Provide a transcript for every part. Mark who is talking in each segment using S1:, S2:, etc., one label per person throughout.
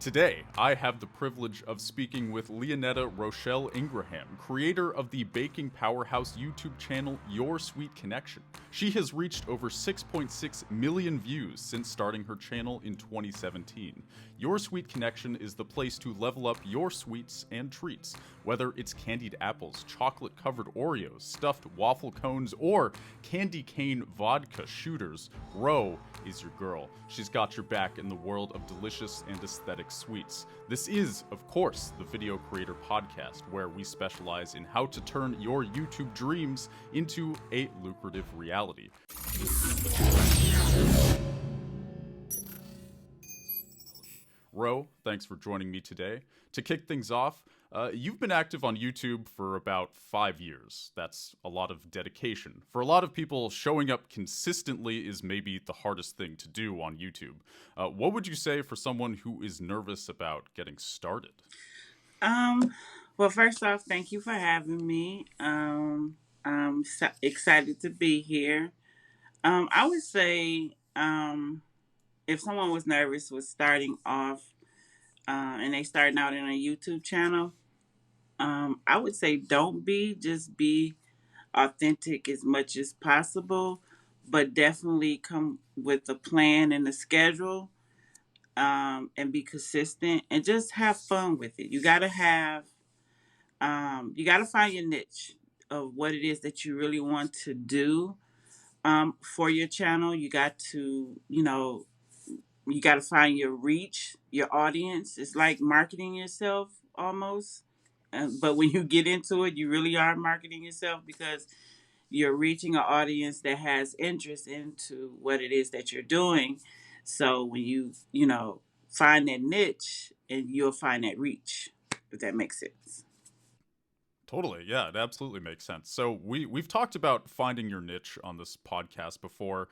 S1: Today, I have the privilege of speaking with Leonetta Rochelle Ingraham, creator of the baking powerhouse YouTube channel Your Sweet Connection. She has reached over 6.6 million views since starting her channel in 2017. Your Sweet Connection is the place to level up your sweets and treats. Whether it's candied apples, chocolate-covered Oreos, stuffed waffle cones, or candy cane vodka shooters, Ro is your girl. She's got your back in the world of delicious and aesthetic sweets. This is, of course, the Video Creator Podcast, where we specialize in how to turn your YouTube dreams into a lucrative reality. Ro, thanks for joining me today. To kick things off, you've been active on YouTube for about 5 years. That's a lot of dedication. For a lot of people, showing up consistently is maybe the hardest thing to do on YouTube. What would you say for someone who is nervous about getting started?
S2: Well, first off, thank you for having me. I'm excited to be here. I would say if someone was nervous with starting off and they starting out in a YouTube channel, I would say just be authentic as much as possible, but definitely come with a plan and a schedule, and be consistent and just have fun with it. You got to find your niche of what it is that you really want to do for your channel. You got to find your reach, your audience. It's like marketing yourself almost. But when you get into it, you really are marketing yourself because you're reaching an audience that has interest into what it is that you're doing. So when you find that niche, and you'll find that reach, if that makes sense.
S1: Totally, yeah, it absolutely makes sense. So we've talked about finding your niche on this podcast before.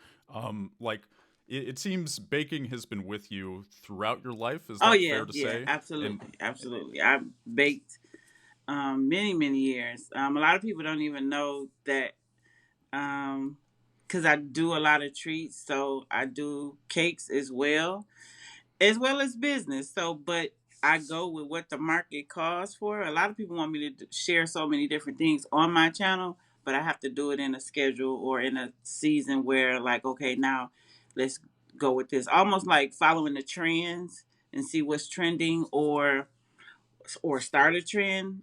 S1: It seems baking has been with you throughout your life. Is
S2: Oh
S1: that
S2: yeah,
S1: fair to
S2: yeah,
S1: say? And
S2: absolutely, absolutely. I've baked many years. A lot of people don't even know that, because I do a lot of treats. So I do cakes as well as business. So, but I go with what the market calls for. A lot of people want me to share so many different things on my channel, but I have to do it in a schedule or in a season where, like, okay, now let's go with this. Almost like following the trends and see what's trending, or start a trend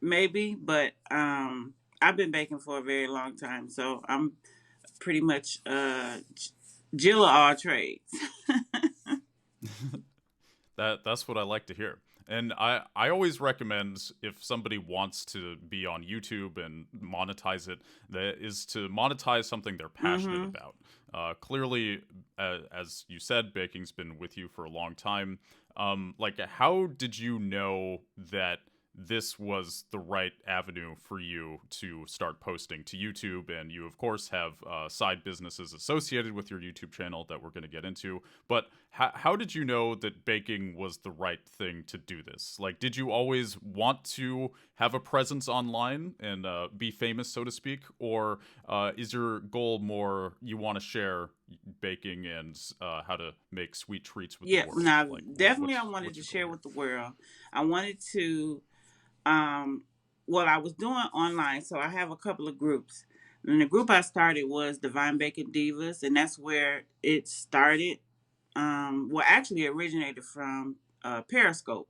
S2: maybe. But I've been baking for a very long time, so I'm pretty much Jill of all trades.
S1: that's what I like to hear. And I always recommend if somebody wants to be on YouTube and monetize it, that is to monetize something they're passionate
S2: Mm-hmm.
S1: about. Clearly, as you said, baking's been with you for a long time. How did you know that this was the right avenue for you to start posting to YouTube? And you, of course, have side businesses associated with your YouTube channel that we're going to get into. But how did you know that baking was the right thing to do this? Like, did you always want to have a presence online and be famous, so to speak? Or is your goal more you want to share baking and how to make sweet treats with the
S2: Yeah,
S1: world?
S2: now
S1: Like,
S2: definitely I wanted
S1: what's
S2: to
S1: your goal
S2: share
S1: here?
S2: with the world. I wanted to, um, well, I was doing online, so I have a couple of groups. And the group I started was Divine Baking Divas, and that's where it started. Well, actually, it originated from Periscope.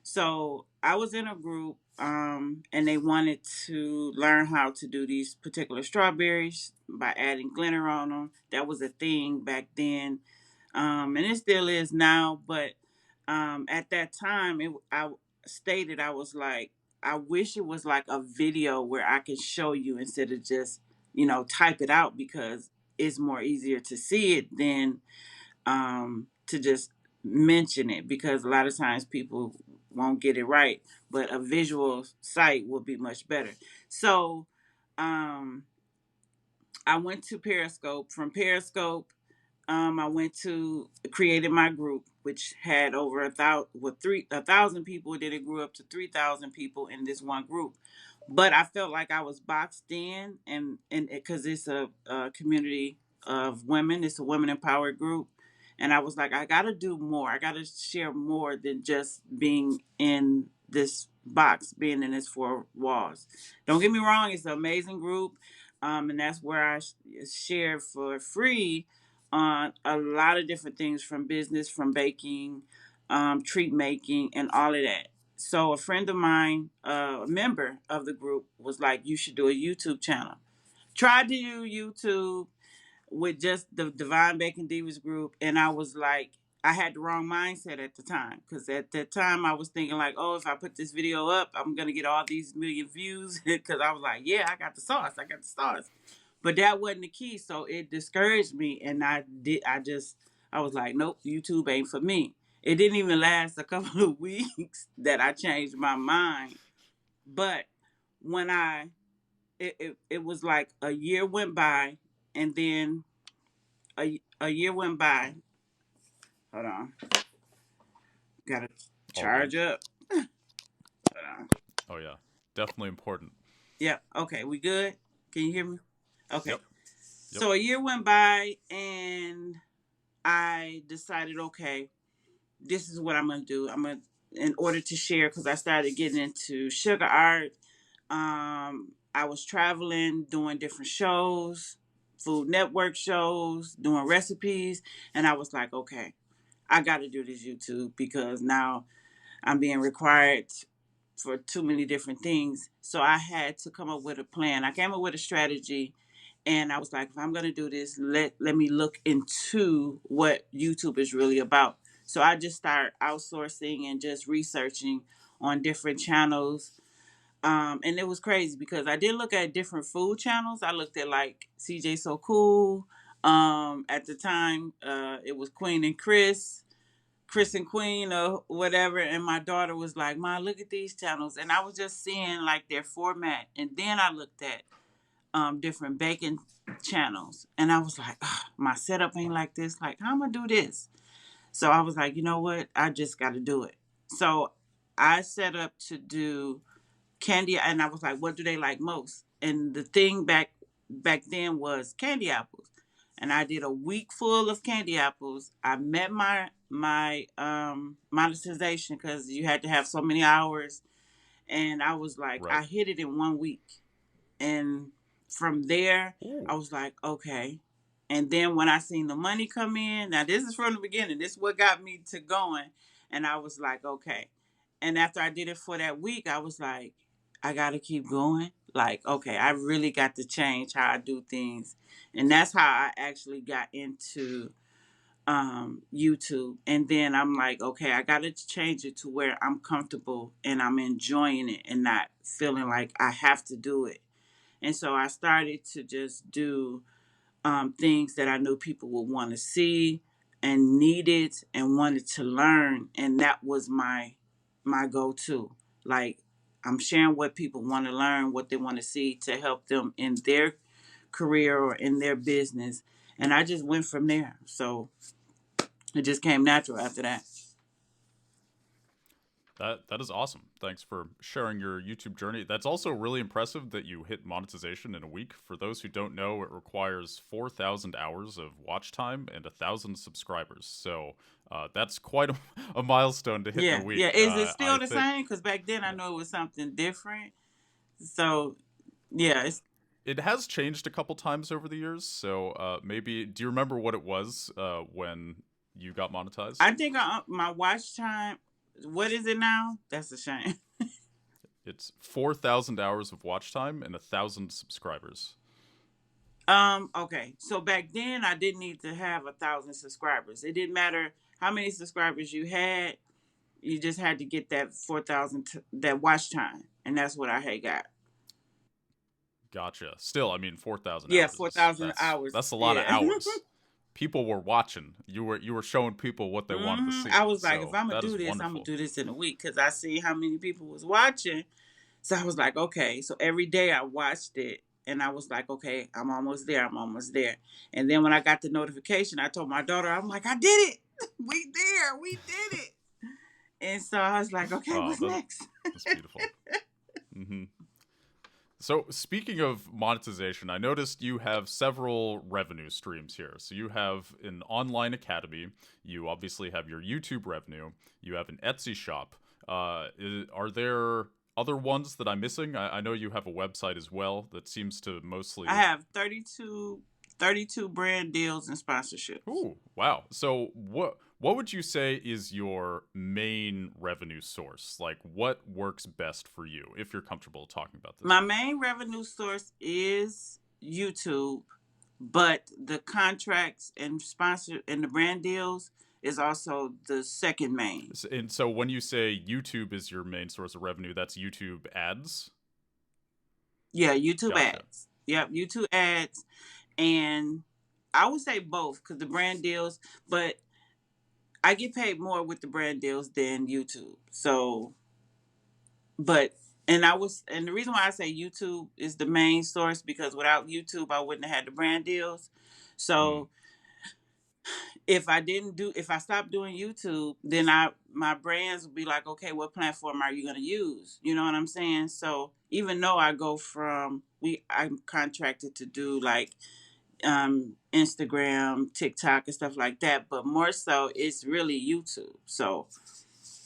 S2: So I was in a group, and they wanted to learn how to do these particular strawberries by adding glitter on them. That was a thing back then, and it still is now. But at that time, I stated I was like, I wish it was like a video where I could show you instead of just type it out, because it's more easier to see it than to just mention it, because a lot of times people won't get it right, but a visual site will be much better. So um, I went to Periscope. From Periscope, I went to created my group, which had over a thousand people. Then it grew up to 3,000 people in this one group. But I felt like I was boxed in, and because it's a community of women, it's a women empowered group, And I was like, I got to do more. I got to share more than just being in this box, being in this four walls. Don't get me wrong, it's an amazing group. And that's where I share for free on a lot of different things from business, from baking, treat making, and all of that. So a friend of mine, a member of the group, was like, "You should do a YouTube channel." Tried to do YouTube with just the Divine Bacon Divas group, and I was like, I had the wrong mindset at the time, because at that time I was thinking like, oh, if I put this video up, I'm gonna get all these million views, because I was like, yeah, I got the sauce, I got the sauce, but that wasn't the key, so it discouraged me, and I was like, nope, YouTube ain't for me. It didn't even last a couple of weeks that I changed my mind, but when it was like a year went by, and then a year went by. Hold on. Gotta
S1: All good.
S2: charge up. Hold on.
S1: Oh yeah, definitely important.
S2: Yep. Okay, we good? Can you hear me? Okay.
S1: Yep. Yep.
S2: So a year went by, and I decided, okay, this is what I'm gonna do. In order to share, because I started getting into sugar art. I was traveling, doing different shows, Food Network shows, doing recipes, and I was like, okay, I got to do this YouTube, because now I'm being required for too many different things. So I had to come up with a plan. I came up with a strategy, and I was like, if I'm going to do this, let me look into what YouTube is really about. So I just started outsourcing and just researching on different channels. And it was crazy, because I did look at different food channels. I looked at like CJ So Cool. At the time, it was Queen and Chris and Queen or whatever. And my daughter was like, "Ma, look at these channels." And I was just seeing like their format. And then I looked at different baking channels. And I was like, "Ugh, my setup ain't like this. Like, how am I going to do this?" So I was like, you know what? I just got to do it. So I set up to do candy. And I was like, what do they like most? And the thing back then was candy apples. And I did a week full of candy apples. I met my monetization, because you had to have so many hours, and I was like,
S1: Right.
S2: I hit it in 1 week, and from there I
S1: Ooh.
S2: was like, okay. And then when I seen the money come in, now this is from the beginning, this is what got me to going, and I was like, okay. And after I did it for that week, I was like, I gotta keep going. Like, okay, I really got to change how I do things. And that's how I actually got into YouTube. And then I'm like, okay, I got to change it to where I'm comfortable and I'm enjoying it and not feeling like I have to do it. And so I started to just do things that I knew people would want to see and needed and wanted to learn. And that was my go-to. Like, I'm sharing what people want to learn, what they want to see to help them in their career or in their business. And I just went from there. So it just came natural after that.
S1: That is awesome. Thanks for sharing your YouTube journey. That's also really impressive that you hit monetization in a week. For those who don't know, it requires 4,000 hours of watch time and 1,000 subscribers. So that's quite a milestone to hit in a
S2: Yeah,
S1: week.
S2: yeah. Is it
S1: I
S2: still the
S1: think
S2: same? Because back then I know it was something different. So yeah, it's.
S1: it has changed a couple times over the years. So maybe, do you remember what it was when you got monetized?
S2: I think my watch time. What is it now? That's a shame.
S1: It's 4,000 hours of watch time and 1,000 subscribers.
S2: Okay. So back then I didn't need to have 1,000 subscribers. It didn't matter how many subscribers you had. You just had to get that 4,000 that watch time, and that's what I had got.
S1: Gotcha. Still, I mean, 4,000
S2: Yeah,
S1: hours
S2: four
S1: is
S2: thousand hours.
S1: that's a lot of
S2: Yeah.
S1: hours. People were watching. You were showing people what they wanted to see.
S2: I was like, if
S1: So
S2: I'm gonna
S1: that is
S2: do this, I'm gonna
S1: wonderful.
S2: do this in a week, because I see how many people was watching. So I was like, okay. So every day I watched it, and I was like, okay, I'm almost there. I'm almost there. And then when I got the notification, I told my daughter, I'm like, I did it. We there. We did it. And so I was like, okay,
S1: Oh,
S2: what's next?
S1: that's beautiful. hmm So, speaking of monetization, I noticed you have several revenue streams here. So, you have an online academy, you obviously have your YouTube revenue, you have an Etsy shop. Are there other ones that I'm missing? I know you have a website as well that seems to
S2: I
S1: mostly.
S2: have 32 brand deals and sponsorships.
S1: Ooh, wow. So, what would you say is your main revenue source? Like, what works best for you if you're comfortable talking about this?
S2: My main revenue source is YouTube, but the contracts and sponsor and the brand deals is also the second main.
S1: And so when you say YouTube is your main source of revenue, that's YouTube ads?
S2: Yeah, YouTube
S1: Gotcha.
S2: ads. Yep, YouTube ads, and I would say both because the brand deals, but I get paid more with the brand deals than YouTube. So, but and the reason why I say YouTube is the main source because without YouTube I wouldn't have had the brand deals.
S1: Hmm.
S2: So if I stopped doing YouTube, then my brands would be like, okay, what platform are you gonna use? You know what I'm saying? So even though I'm contracted to do like Instagram, TikTok, and stuff like that, but more so it's really YouTube. So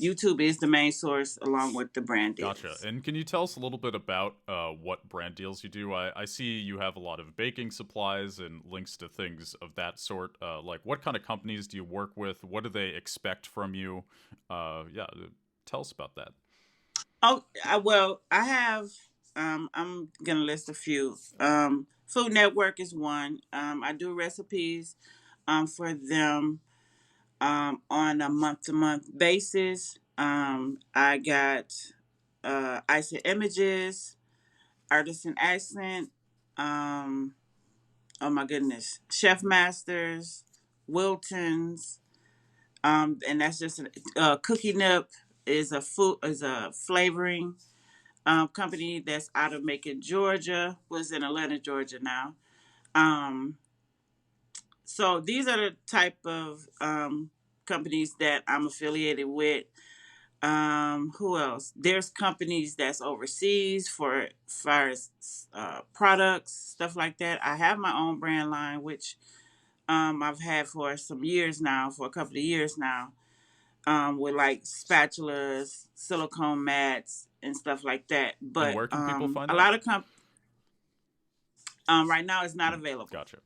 S2: YouTube is the main source along with the brand
S1: Gotcha.
S2: deals.
S1: And can you tell us a little bit about what brand deals you do? I see you have a lot of baking supplies and links to things of that sort. Like, what kind of companies do you work with? What do they expect from you? Yeah, tell us about that.
S2: Well, I have. I'm gonna list a few. Food Network is one. I do recipes for them on a month to month basis. I got Ice Images, Artisan Accent. Um, oh my goodness, Chef Masters, Wilton's, and that's just Cookie Nip is a flavoring company that's out of Macon, Georgia. Was in Atlanta, Georgia now. Um, so these are the type of companies that I'm affiliated with. Who else? There's companies that's overseas for far as products, stuff like that. I have my own brand line, which I've had for some years now, for a couple of years now, with like spatulas, silicone mats, and stuff like that.
S1: And
S2: But
S1: where can people find
S2: a
S1: that?
S2: lot of right now it's not
S1: Hmm.
S2: available.
S1: Gotcha.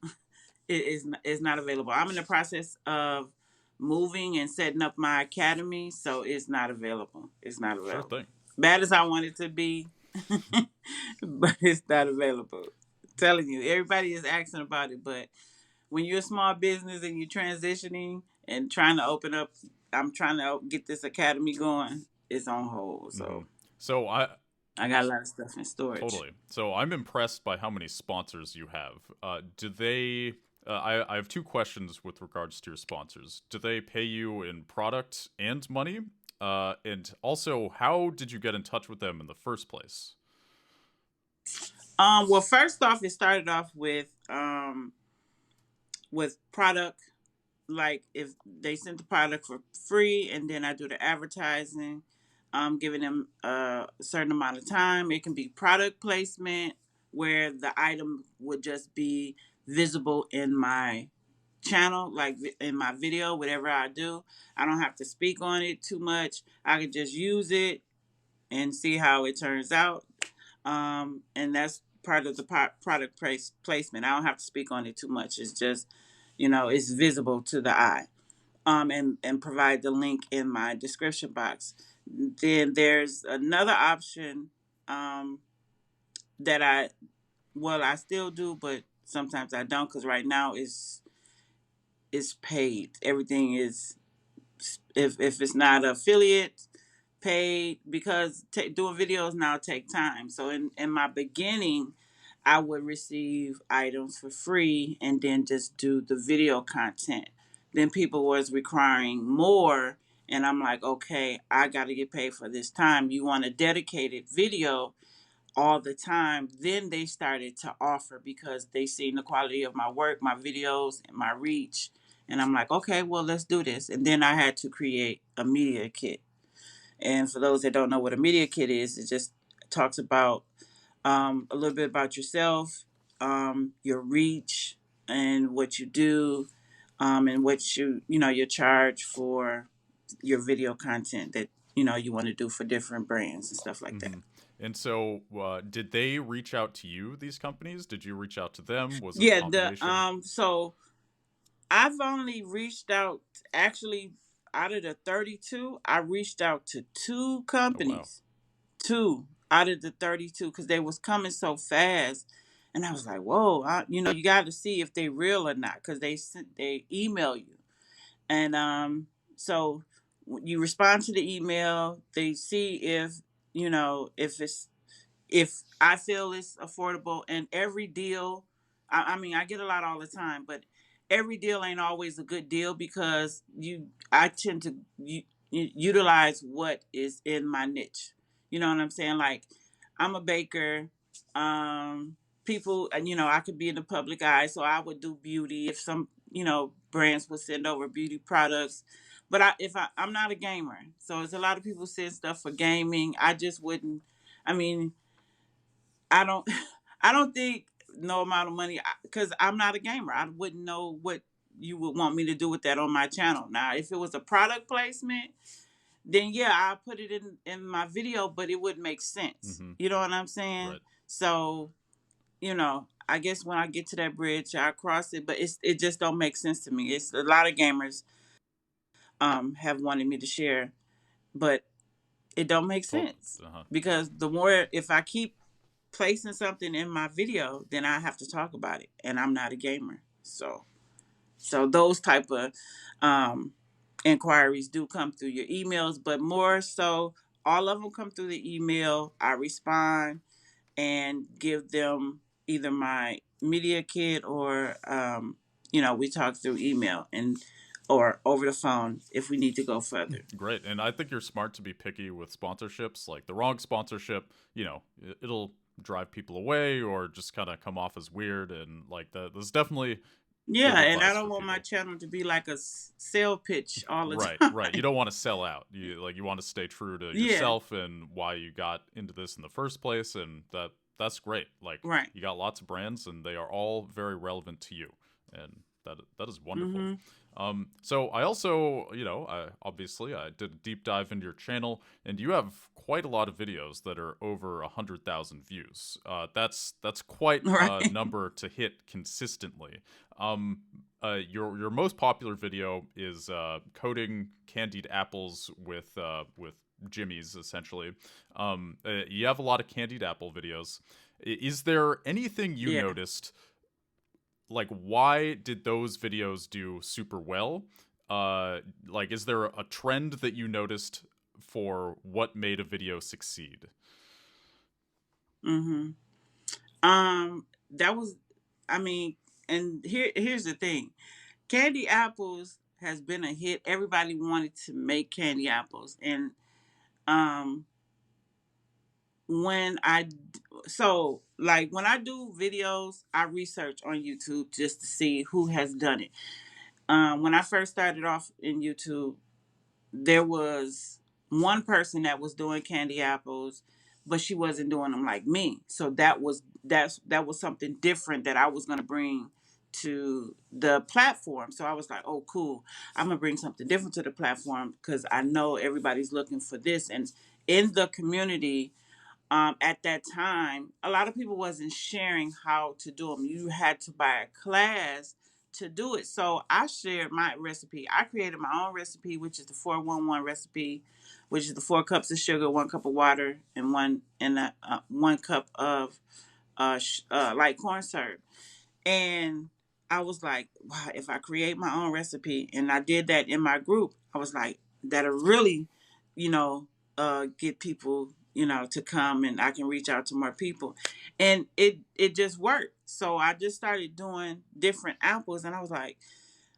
S2: Is not available. I'm in the process of moving and setting up my academy, so it's not available. It's not
S1: Sure
S2: available.
S1: thing.
S2: Bad as I want it to be, but it's not available. Telling you, everybody is asking about it, but when you're a small business and you're transitioning and trying to open up, I'm trying to get this academy going. It's on hold,
S1: Hmm.
S2: so
S1: So I
S2: I got a lot of stuff in storage.
S1: totally. So I'm impressed by how many sponsors you have. Do they? I have two questions with regards to your sponsors. Do they pay you in product and money? And also, how did you get in touch with them in the first place?
S2: Well, first off, it started off with product. Like if they sent the product for free, and then I do the advertising, giving them a certain amount of time. It can be product placement where the item would just be visible in my channel, like in my video, whatever I do. I don't have to speak on it too much. I can just use it and see how it turns out. And that's part of the product placement. I don't have to speak on it too much. It's just, it's visible to the eye. And provide the link in my description box. Then there's another option um, that I still do, but sometimes I don't because right now it's paid. Everything is if it's not affiliate paid because doing videos now take time. So in my beginning, I would receive items for free and then just do the video content. Then people was requiring more, and I'm like, okay, I got to get paid for this time. You want a dedicated video all the time? Then they started to offer because they seen the quality of my work, my videos, and my reach. And I'm like, okay, well, let's do this. And then I had to create a media kit. And for those that don't know what a media kit is, it just talks about a little bit about yourself, your reach, and what you do, and what your charge for your video content that you want to do for different brands and stuff like that.
S1: Hmm. And so, did they reach out to you? These companies? Did you reach out to them? Was it a
S2: Yeah, the
S1: combination?
S2: so I've only reached out, actually, out of the 32, I reached out to two
S1: Oh wow.
S2: companies. Two out of the 32, because they was coming so fast. And I was like, whoa, you got to see if they real or not, because they email you. And so you respond to the email, they see if I feel it's affordable. And every deal, I mean, I get a lot all the time, but every deal ain't always a good deal, because I tend to utilize what is in my niche. You know what I'm saying? Like, I'm a baker. Um, People, and I could be in the public eye, so I would do beauty if some brands would send over beauty products. But I'm not a gamer, so it's a lot of people send stuff for gaming. I just wouldn't. I mean, I don't I don't think no amount of money, because I'm not a gamer. I wouldn't know what you would want me to do with that on my channel. Now, if it was a product placement, then yeah, I put it in my video, but it wouldn't make sense.
S1: Hmm.
S2: You know what I'm saying?
S1: Right.
S2: So, I guess when I get to that bridge, I cross it, but it just don't make sense to me. It's a lot of gamers have wanted me to share, but it don't make
S1: Totally.
S2: sense,
S1: Uh huh.
S2: because the more, if I keep placing something in my video, then I have to talk about it, and I'm not a gamer. So those type of um, inquiries do come through your emails, but more so, all of them come through the email. I respond and give them either my media kit, or we talk through email and or over the phone if we need to go further.
S1: Great. And I think you're smart to be picky with sponsorships. Like the wrong sponsorship, it'll drive people away or just kind of come off as weird. And like that, there's definitely
S2: Yeah,
S1: good
S2: and I
S1: advice
S2: don't
S1: for
S2: want my
S1: people.
S2: channel to be like a sale pitch all the
S1: Right, right. You
S2: time.
S1: don't want to sell out. You want to stay true to
S2: Yeah,
S1: yourself and why you got into this in the first place, and that's great. Like
S2: right.
S1: you got lots of brands, and they are all very relevant to you, and that is wonderful.
S2: Mhm.
S1: So I also, I did a deep dive into your channel, and you have quite a lot of videos that are over 100,000 views. That's quite a
S2: Right.
S1: number to hit consistently. Um, your most popular video is coating candied apples with jimmies, essentially. You have a lot of candied apple videos. Is there anything you
S2: Yeah.
S1: noticed, like why did those videos do super well? Like is there a trend that you noticed for what made a video succeed?
S2: Mhm. That was, I mean, and here's the thing. Candy apples has been a hit. Everybody wanted to make candy apples, and um when I so like when I do videos, I research on YouTube just to see who has done it. When I first started off in YouTube, there was one person that was doing candy apples, but she wasn't doing them like me. So that was something different that I was gonna bring to the platform. So I was like, oh cool, I'm gonna bring something different to the platform, because I know everybody's looking for this. And in the community, at that time, a lot of people wasn't sharing how to do them. You had to buy a class to do it. So I shared my recipe. I created my own recipe, which is the 411 recipe, which is the 4 cups of sugar, 1 cup of water, and 1 cup of light corn syrup. And I was like, wow, if I create my own recipe, and I did that in my group, I was like, that'll really, you know, get people, to come, and I can reach out to more people. And it just worked. So I just started doing different apples, and I was like,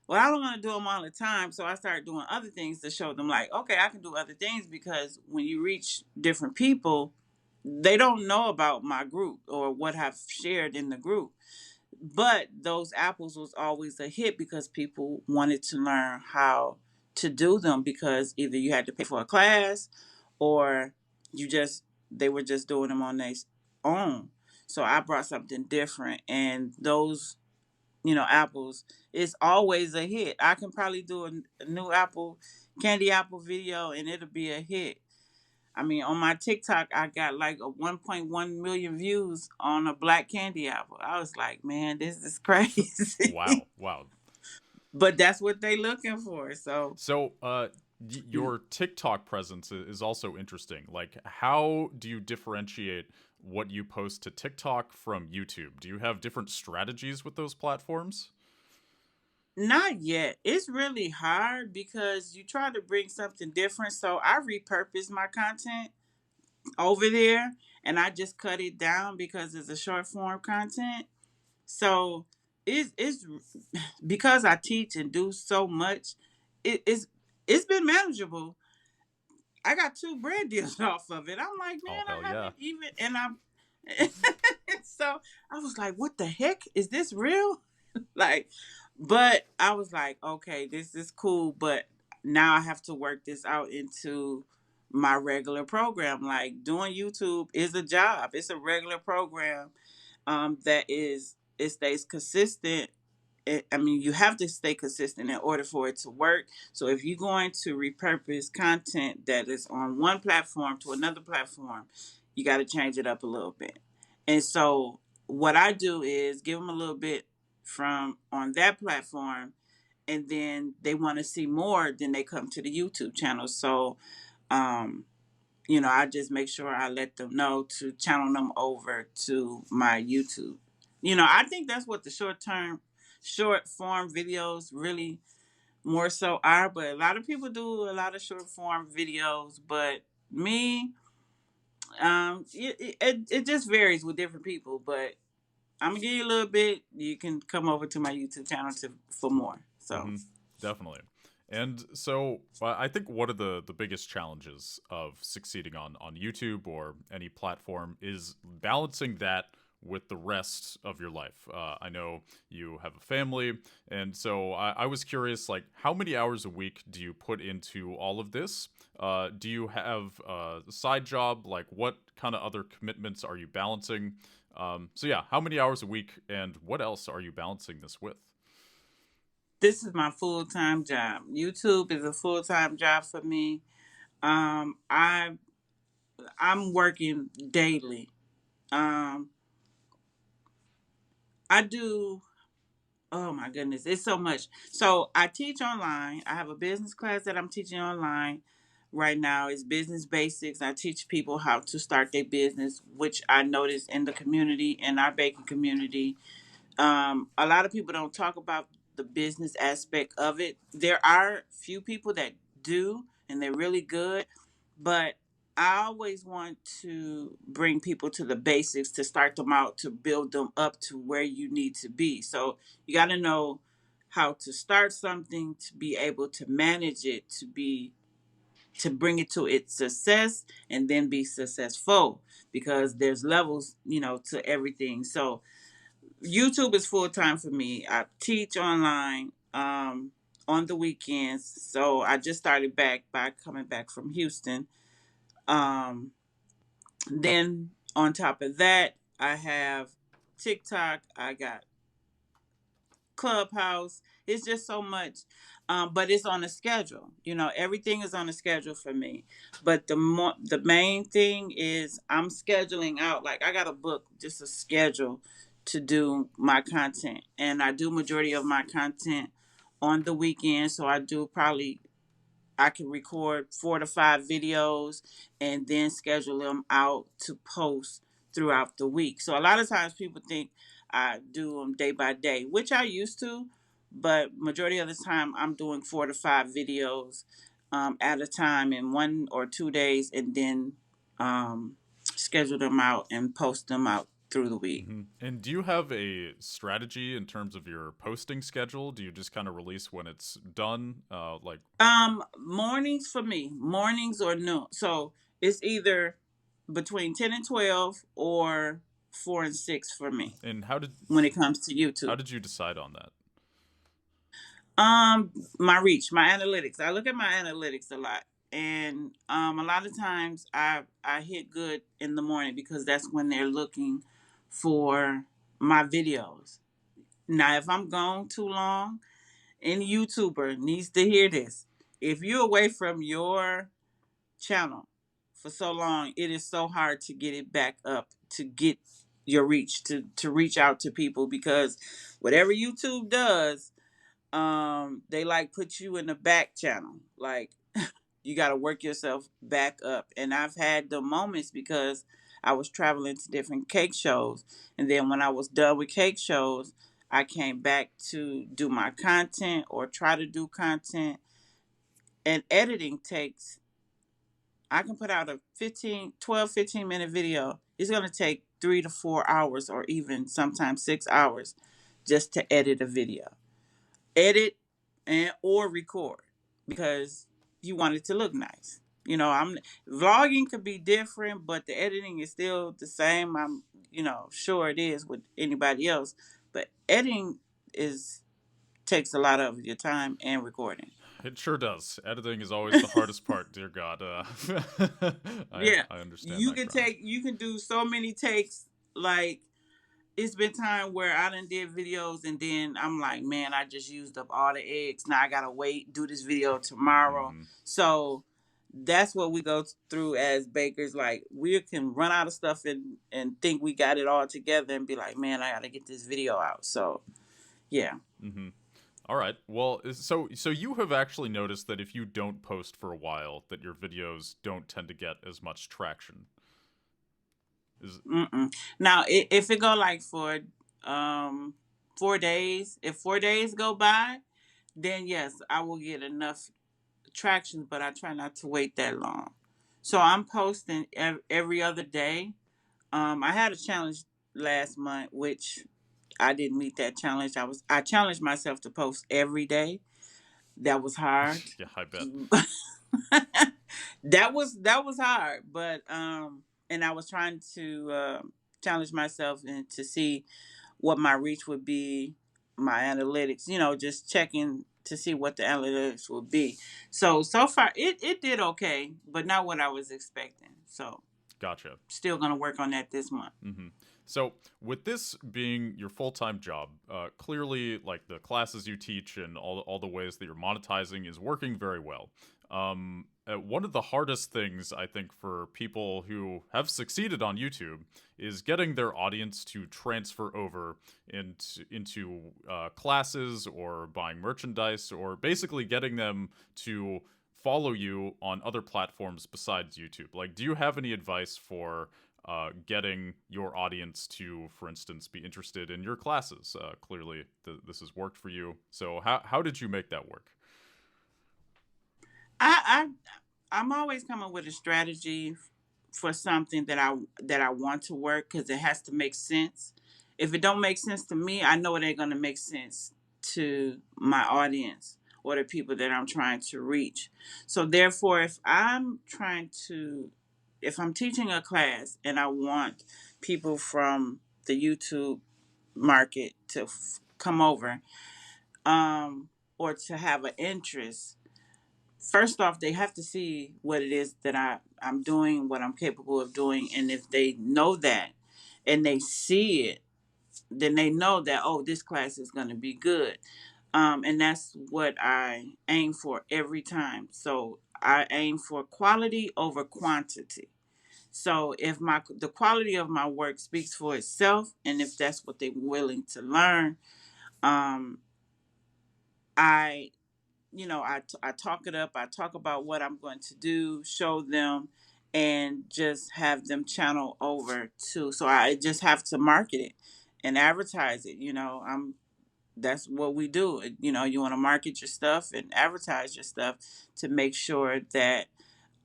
S2: well, I don't want to do them all the time. So I started doing other things to show them, like, okay, I can do other things, because when you reach different people, they don't know about my group or what I've shared in the group. But those apples was always a hit, because people wanted to learn how to do them, because either you had to pay for a class, or they were just doing them on their own. So I brought something different, and those, apples, it's always a hit. I can probably do a new candy apple video, and it'll be a hit. I mean, on my TikTok, I got like a 1.1 million views on a black candy apple. I was like, man, this is
S1: Wow,
S2: crazy.
S1: wow.
S2: But that's what they looking for. So,
S1: So, your TikTok presence is also interesting. Like, how do you differentiate what you post to TikTok from YouTube? Do you have different strategies with those platforms?
S2: not yet. It's really hard because you try to bring something different. So I repurpose my content over there, and I just cut it down because it's a short form content. So it's because I teach and do so much. It's been manageable. I got two brand deals off of it. I'm like,
S1: Oh,
S2: man,
S1: hell
S2: I
S1: yeah.
S2: haven't even, and I'm. So I was like, what the heck? Is this real? Like, but I was like, okay, this is cool, but now I have to work this out into my regular program. Like, doing YouTube is a job. It's a regular program, that is, it stays consistent. I mean, you have to stay consistent in order for it to work. So if you're going to repurpose content that is on one platform to another platform, you got to change it up a little bit. And so what I do is give them a little bit from on that platform, and then they want to see more, then they come to the YouTube channel. So, um, I just make sure I let them know to channel them over to my YouTube. I think that's what the short form videos really more so are. But a lot of people do a lot of short form videos. But me, it just varies with different people. But I'm gonna give you a little bit. You can come over to my YouTube channel for more. So.
S1: Mm-hmm. Definitely. And so I think one of the biggest challenges of succeeding on YouTube or any platform is balancing that with the rest of your life. I know you have a family, and so I was curious, like, how many hours a week do you put into all of this? Do you have a side job? Like, what kind of other commitments are you balancing? So yeah, how many hours a week, and what else are you balancing this with?
S2: This is my full time job. YouTube is a full time job for me. I I'm working daily. Um, I do. Oh my goodness, it's so much. So I teach online. I have a business class that I'm teaching online right now. It's business basics. I teach people how to start their business, which I noticed in the community, in our baking community. A lot of people don't talk about the business aspect of it. There are few people that do, and they're really good, but I always want to bring people to the basics to start them out, to build them up to where you need to be. So you got to know how to start something, to be able to manage it, to bring it to its success, and then be successful, because there's levels, to everything. So YouTube is full time for me. I teach online, on the weekends. So I just started back by coming back from Houston. Um, then on top of that, I have TikTok. I got Clubhouse. It's just so much, but it's on a schedule. Everything is on a schedule for me. But the main thing is I'm scheduling out. Like, I got a book, just a schedule to do my content, and I do majority of my content on the weekend. So I do probably, I can record 4 to 5 videos and then schedule them out to post throughout the week. So a lot of times people think I do them day by day, which I used to, but majority of the time I'm doing 4 to 5 videos, at a time in 1 or 2 days, and then, schedule them out and post them out through the week.
S1: And do you have a strategy in terms of your posting schedule? Do you just kind of release when it's done? Like,
S2: Mornings for me, mornings or noon. So it's either between 10 and 12 or 4 and 6 for me
S1: and
S2: when it comes to
S1: how
S2: YouTube.
S1: did you decide on that?
S2: My reach, my analytics. I look at my analytics a lot, and a lot of times I hit good in the morning because that's when they're looking for my videos. Now, if I'm gone too long, any YouTuber needs to hear this. If you're away from your channel for so long, it is so hard to get it back up, to get your reach, to reach out to people, because whatever YouTube does, they like put you in the back channel. Like, you got to work yourself back up. And I've had the moments because I was traveling to different cake shows, and then when I was done with cake shows, I came back to do my content or try to do content. And editing takes, I can put out a 15 minute video. It's going to take 3 to 4 hours, or even sometimes 6 hours, just to edit a video. Edit and or record, because you want it to look nice. I'm vlogging could be different, but the editing is still the same. I'm sure it is with anybody else, but editing is takes a lot of your time, and recording.
S1: It sure does. Editing is always the hardest part, dear God.
S2: Yeah,
S1: I understand
S2: you
S1: that
S2: can
S1: grind.
S2: do so many takes. Like, it's been time where I done did videos, and then I'm like, man, I just used up all the eggs. Now I gotta wait, do this video tomorrow.
S1: Hmm.
S2: So that's what we go through as bakers. Like, we can run out of stuff and think we got it all together and be like, man, I gotta get this video out. So yeah.
S1: Hmm. All right. Well, so you have actually noticed that if you don't post for a while, that your videos don't tend to get as much traction. Is
S2: Mm-mm. Now, if it go like for um 4 days, if 4 days go by, then yes, I will get enough traction. But I try not to wait that long. So I'm posting every other day. I had a challenge last month, which I didn't meet that challenge. I challenged myself to post every day. That was hard.
S1: yeah, I bet.
S2: That was hard, but and I was trying to challenge myself and to see what my reach would be, my analytics, just checking to see what the analytics would be. So far it did okay, but not what I was expecting. So
S1: Gotcha.
S2: still gonna work on that this month.
S1: Hmm. So, with this being your full time job, clearly, like the classes you teach and all the ways that you're monetizing is working very well. One of the hardest things I think for people who have succeeded on YouTube is getting their audience to transfer over into classes or buying merchandise, or basically getting them to follow you on other platforms besides YouTube. Like, do you have any advice for getting your audience to, for instance, be interested in your classes? Clearly, this has worked for you. So, how did you make that work?
S2: I I'm always coming with a strategy for something that I want to work, because it has to make sense. If it don't make sense to me, I know it ain't gonna make sense to my audience or the people that I'm trying to reach. So therefore, if I'm teaching a class and I want people from the YouTube market to come over, or to have an interest, first off, they have to see what it is that I'm doing, what I'm capable of doing. And if they know that and they see it, then they know that, oh, this class is going to be good. And that's what I aim for every time. So I aim for quality over quantity. So if the quality of my work speaks for itself, and if that's what they're willing to learn, um, I I talk it up. I talk about what I'm going to do, show them, and just have them channel over to. So I just have to market it and advertise it. That's what we do. You want to market your stuff and advertise your stuff to make sure that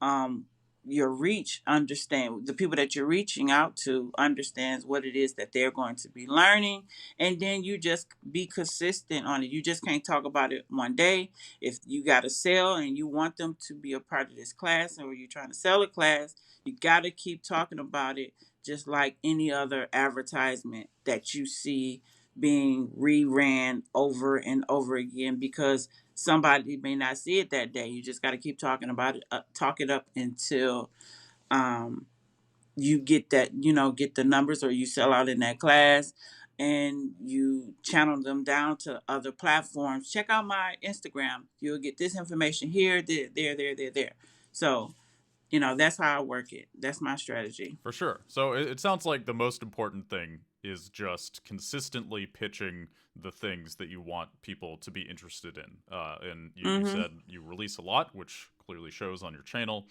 S2: um, your reach, understand the people that you're reaching out to, understands what it is that they're going to be learning. And then you just be consistent on it. You just can't talk about it one day. If you got to sell and you want them to be a part of this class, or you're trying to sell a class, you got to keep talking about it, just like any other advertisement that you see being reran over and over again, because somebody may not see it that day. You just got to keep talking about it, talk it up until um, you get that, get the numbers, or you sell out in that class, and you channel them down to other platforms. Check out my Instagram. You'll get this information here, there. So, that's how I work it. That's my strategy.
S1: For sure. So it sounds like the most important thing is just consistently pitching the things that you want people to be interested in. And you
S2: Mm-hmm.
S1: said you release a lot, which clearly shows on your channel.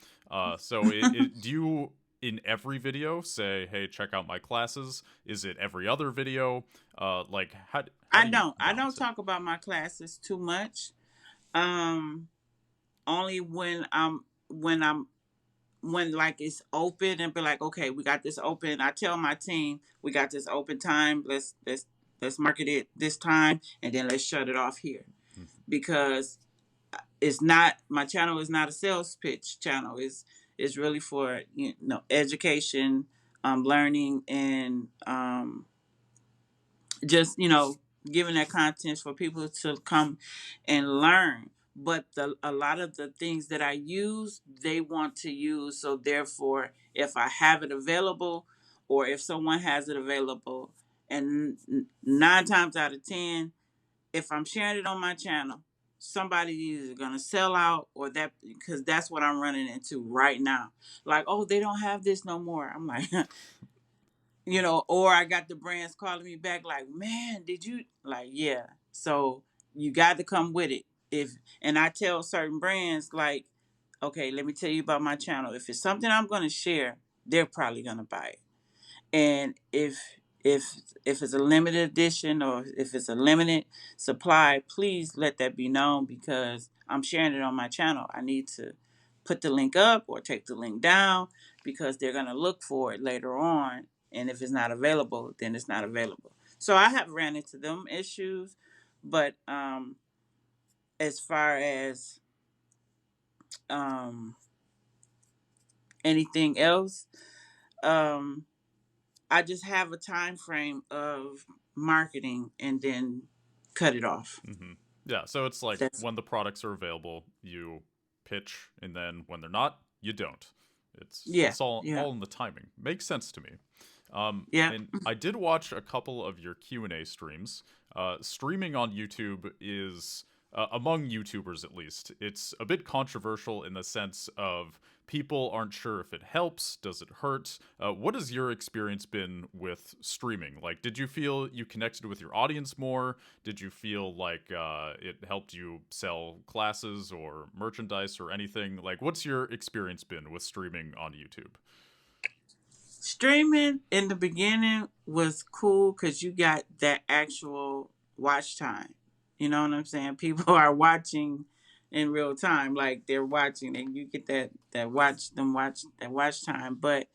S1: So do you, in every video, say, hey, check out my classes? Is it every other video? Like, how
S2: I
S1: do you
S2: don't. I don't
S1: balance it?
S2: talk about my classes too much. Um, Only when like it's open and be like, okay, we got this open. I tell my team we got this open time. Let's market it this time, and then let's shut it off here, because it's not, my channel is not a sales pitch channel. It's really for education, learning, and just giving that content for people to come and learn. But a lot of the things that I use, they want to use. So therefore, if I have it available, or if someone has it available, and 9 times out of 10, if I'm sharing it on my channel, somebody is gonna sell out, or that, because that's what I'm running into right now. Like, oh, they don't have this no more. I'm like, or I got the brands calling me back like, man, did you, like, yeah. So you got to come with it. If And I tell certain brands like, okay, let me tell you about my channel. If it's something I'm going to share, they're probably going to buy it. And if it's a limited edition, or if it's a limited supply, please let that be known, because I'm sharing it on my channel. I need to put the link up or take the link down, because they're going to look for it later on, and if it's not available, then it's not available. So I have ran into them issues, but as far as um anything else, um I just have a time frame of marketing, and then cut it off.
S1: Mm-hmm. Yeah, so it's like
S2: That's
S1: when the products are available, you pitch, and then when they're not, you don't.
S2: Yeah,
S1: It's all
S2: yeah,
S1: in the timing. Makes sense to me.
S2: yeah.
S1: And I did watch a couple of your Q&A streams. Streaming on YouTube is, among YouTubers at least, it's a bit controversial in the sense of people aren't sure if it helps, does it hurt? What has your experience been with streaming? Like, did you feel you connected with your audience more? Did you feel like it helped you sell classes or merchandise or anything? Like, what's your experience been with streaming on YouTube?
S2: Streaming in the beginning was cool because you got that actual watch time. You know what I'm saying? People are watching in real time, like they're watching, and you get that watch time. But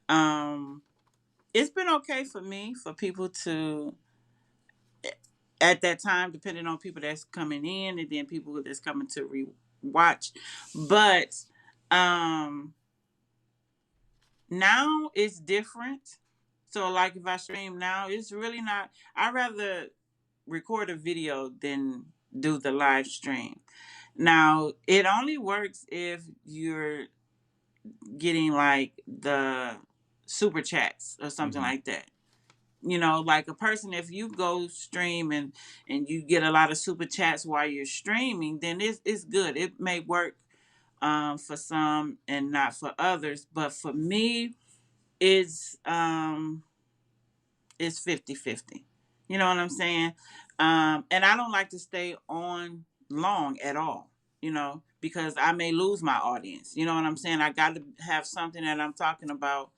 S2: um, it's been okay for me, for people to, at that time, depending on people that's coming in, and then people that's coming to watch. But um, now it's different. So, like, if I stream now, it's really not. I rather record a video than do the live stream. Now, it only works if you're getting like the super chats or something
S1: Mm-hmm.
S2: like that. Like a person, if you go stream and you get a lot of super chats while you're streaming, then it's good. It may work for some and not for others, but for me, it's um it's 50-50. You know what I'm saying? And I don't like to stay on long at all, because I may lose my audience. You know what I'm saying? I got to have something that I'm talking about,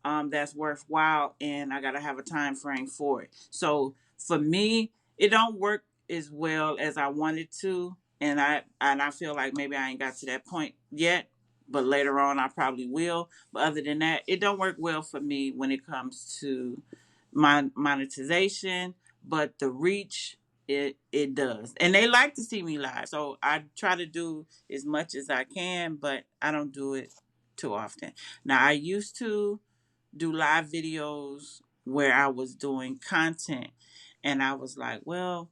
S2: that's worthwhile, and I got to have a time frame for it. So for me, it don't work as well as I wanted to, and I feel like maybe I ain't got to that point yet, but later on I probably will. But other than that, it don't work well for me when it comes to my monetization, but the reach, it does. And they like to see me live. So I try to do as much as I can, but I don't do it too often. Now, I used to do live videos where I was doing content, and I was like, well,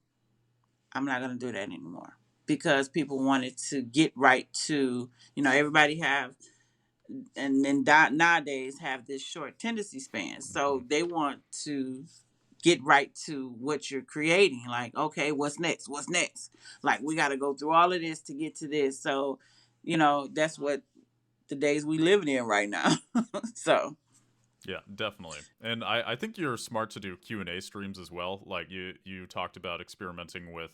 S2: I'm not going to do that anymore, because people wanted to get right to, everybody have and then nowadays have this short tendency span. So
S1: Mhm.
S2: they want to get right to what you're creating. Like, okay, what's next? What's next? Like, we got to go through all of this to get to this. So, that's what the days we living in right now. So,
S1: Yeah, definitely. And I think you're smart to do Q&A streams as well. Like you talked about experimenting with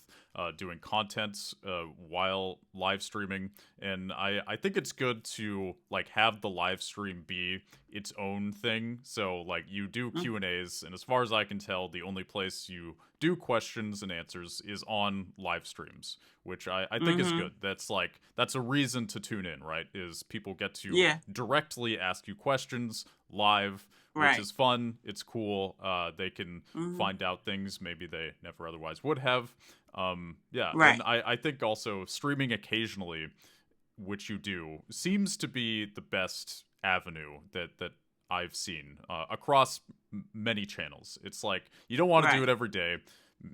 S1: doing content while live streaming. And I think it's good to like have the live stream be its own thing. So like you do
S2: mm,
S1: Q&As, and as far as I can tell, the only place you do questions and answers is on live streams, which I think is
S2: mm-hmm.
S1: good. That's a reason to tune in, right? Is people get to
S2: Yeah,
S1: directly ask you questions live, which
S2: right.
S1: is fun. It's cool. They can
S2: Mm-hmm.
S1: find out things maybe they never otherwise would have. Yeah, and
S2: Right.
S1: I think also streaming occasionally, which you do, seems to be the best avenue that I've seen across many channels. It's like you don't want to do
S2: Right.
S1: it every day.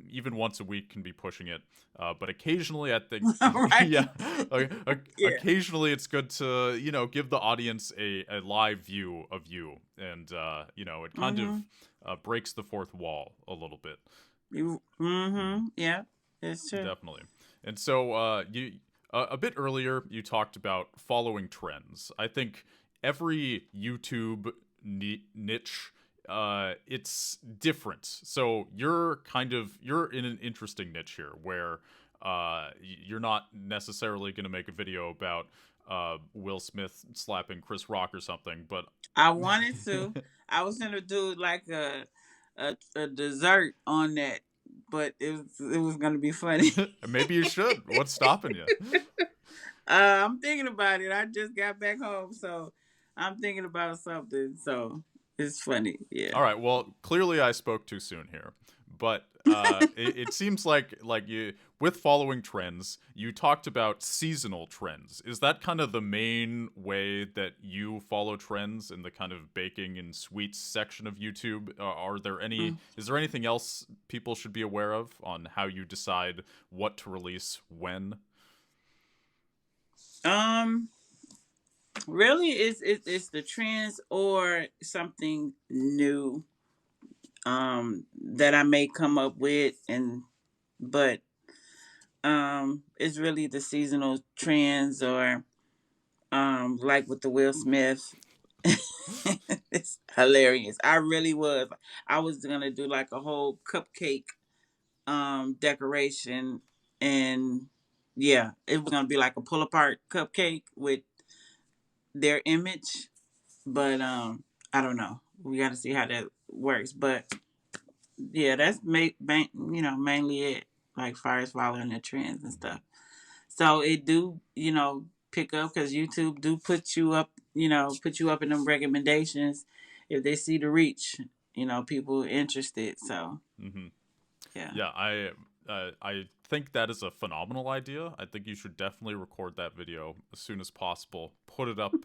S1: Even once a week can be pushing it, but occasionally I think,
S2: Right.
S1: yeah,
S2: Yeah.
S1: occasionally it's good to give the audience a live view of you, and it kind of
S2: Mm-hmm.
S1: breaks the fourth wall a little bit. Mm.
S2: Mm-hmm. Yeah. It's true.
S1: Definitely. And so you a bit earlier you talked about following trends. I think every YouTube niche it's different. So you're in an interesting niche here where you're not necessarily going to make a video about Will Smith slapping Chris Rock or something, but
S2: I wanted to. I was gonna do like a dessert on that, but it was gonna be funny.
S1: maybe you should. What's stopping you?
S2: I'm thinking about it. I just got back home, so I'm thinking about something. So it's funny. Yeah.
S1: All right. Well, clearly I spoke too soon here, but it seems like you with following trends, you talked about seasonal trends. Is that kind of the main way that you follow trends in the kind of baking and sweets section of YouTube? Are there any?
S2: Mm.
S1: Is there anything else people should be aware of on how you decide what to release when?
S2: Um. Really, it's the trends or something new. That I may come up with, but it's really the seasonal trends or like with the Will Smith. It's hilarious. I was gonna do like a whole cupcake decoration, and yeah, it was gonna be like a pull apart cupcake with their image, but I don't know. We got to see how that works, but yeah, that's mainly it, like far as following the trends and stuff. So it do, pick up because YouTube do put you up in them recommendations if they see the reach, people interested. So
S1: Hmm.
S2: yeah.
S1: Yeah, I think that is a phenomenal idea. I think you should definitely record that video as soon as possible. Put it up,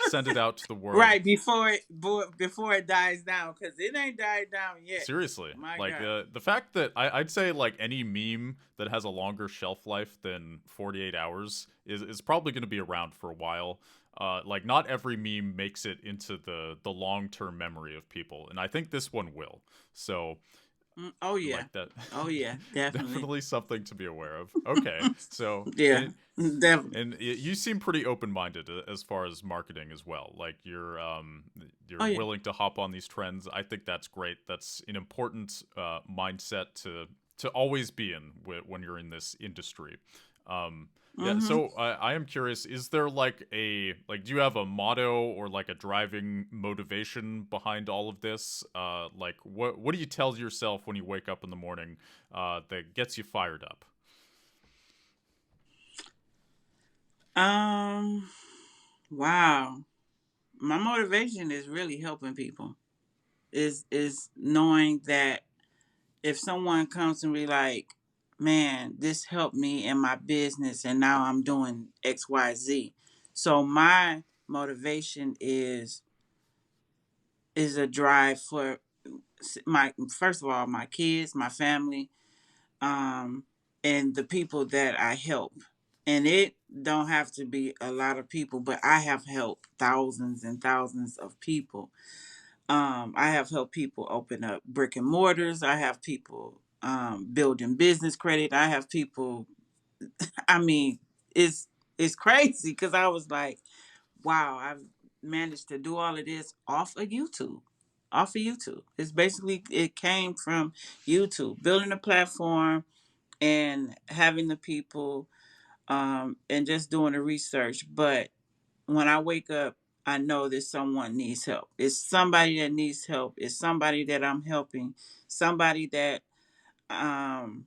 S1: send it out to the world.
S2: Right before it dies down, because it ain't died down yet.
S1: Seriously,
S2: My
S1: like
S2: God.
S1: the fact that I'd say like any meme that has a longer shelf life than 48 hours is probably going to be around for a while. Like not every meme makes it into the long term memory of people, and I think this one will. So
S2: Oh yeah.
S1: like that,
S2: Oh yeah. Definitely.
S1: definitely something to be aware of. Okay, so
S2: Yeah. Definitely.
S1: you seem pretty open minded as far as marketing as well. Like
S2: Oh
S1: you're
S2: yeah.
S1: willing to hop on these trends. I think that's great. That's an important mindset to always be in when you're in this industry. Yeah,
S2: Mm-hmm.
S1: so I am curious, is there do you have a motto or like a driving motivation behind all of this? Like what do you tell yourself when you wake up in the morning that gets you fired up?
S2: Um. Wow. My motivation is really helping people. Is knowing that if someone comes to me like, man, this helped me in my business, and now I'm doing XYZ. So my motivation is a drive for my first of all my kids, my family, um, and the people that I help. And it don't have to be a lot of people, but I have helped thousands and thousands of people. I have helped people open up brick and mortars. I have people building business credit. I have people. I mean, it's it's crazy because I was like, wow, I've managed to do all of this off of YouTube. Off of YouTube. It's basically it came from YouTube, building a platform and having the people and just doing the research. But when I wake up, I know that someone needs help. It's somebody that needs help. It's somebody that I'm helping. Somebody that um,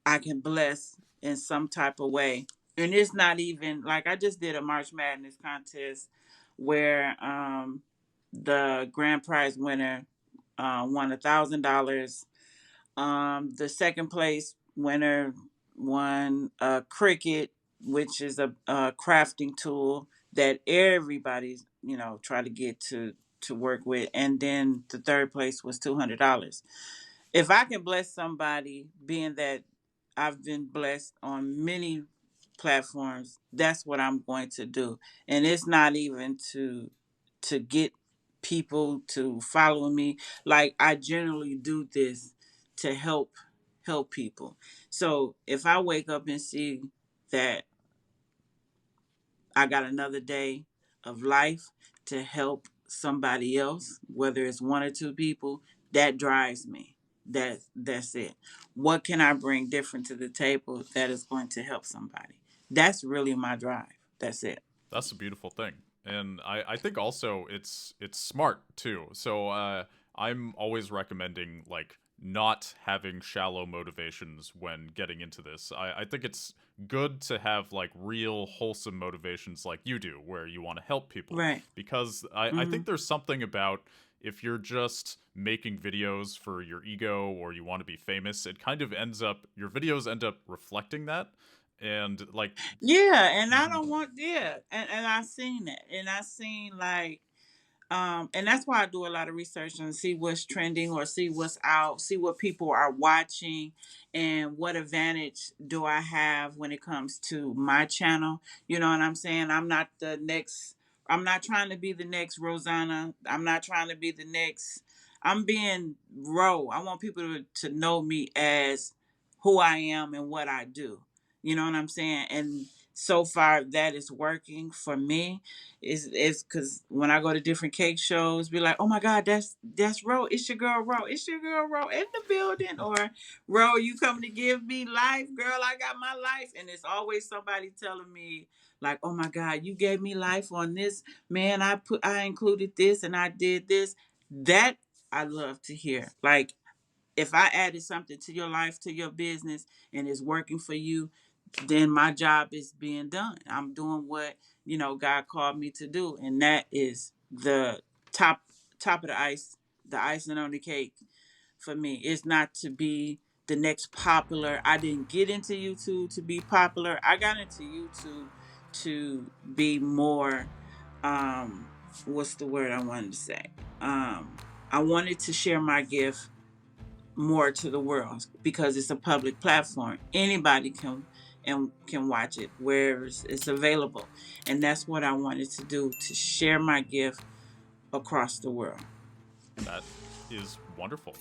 S2: I can bless in some type of way. And it's not even like I just did a March Madness contest where the grand prize winner won $1,000. The second place winner won a cricket, which is a crafting tool that everybody's try to get to work with, and then the third place was $200. If I can bless somebody, being that I've been blessed on many platforms, that's what I'm going to do. And it's not even to get people to follow me. Like I generally do this to help people. So if I wake up and see that I got another day of life to help somebody else, whether it's one or two people, that drives me. That's it. What can I bring different to the table that is going to help somebody? That's really my drive. That's it.
S1: That's a beautiful thing. And I think also it's smart too. So I'm always recommending like not having shallow motivations when getting into this. I think it's good to have like real wholesome motivations like you do, where you want to help people.
S2: Right.
S1: Because I
S2: Mm-hmm.
S1: think there's something about if you're just making videos for your ego or you want to be famous, it kind of ends up, your videos end up reflecting that. And like,
S2: Yeah, and I
S1: mhm.
S2: don't want and I seen that. And I seen like and that's why I do a lot of research and see what's trending or see what's out, see what people are watching, and what advantage do I have when it comes to my channel. You know what I'm saying? I'm not trying to be the next Rosanna. I'm not trying to be the next. I'm being Ro. I want people to know me as who I am and what I do. You know what I'm saying? And so far, that is working for me. Is because when I go to different cake shows, be like, oh my God, that's Ro. It's your girl Ro. It's your girl Ro in the building. Or Ro, you coming to give me life, girl? I got my life, and it's always somebody telling me like, oh my God, you gave me life on this, man. I included this and I did this. That I love to hear. Like if I added something to your life, to your business, and it's working for you, then my job is being done. I'm doing what God called me to do, and that is the top top of the icing on the cake for me. It's not to be the next popular. I didn't get into YouTube to be popular. I got into YouTube to be more. Um, what's the word I wanted to say? I wanted to share my gift more to the world because it's a public platform. Anybody can watch it where it's available, and that's what I wanted to do, to share my gift across the world.
S1: That is wonderful.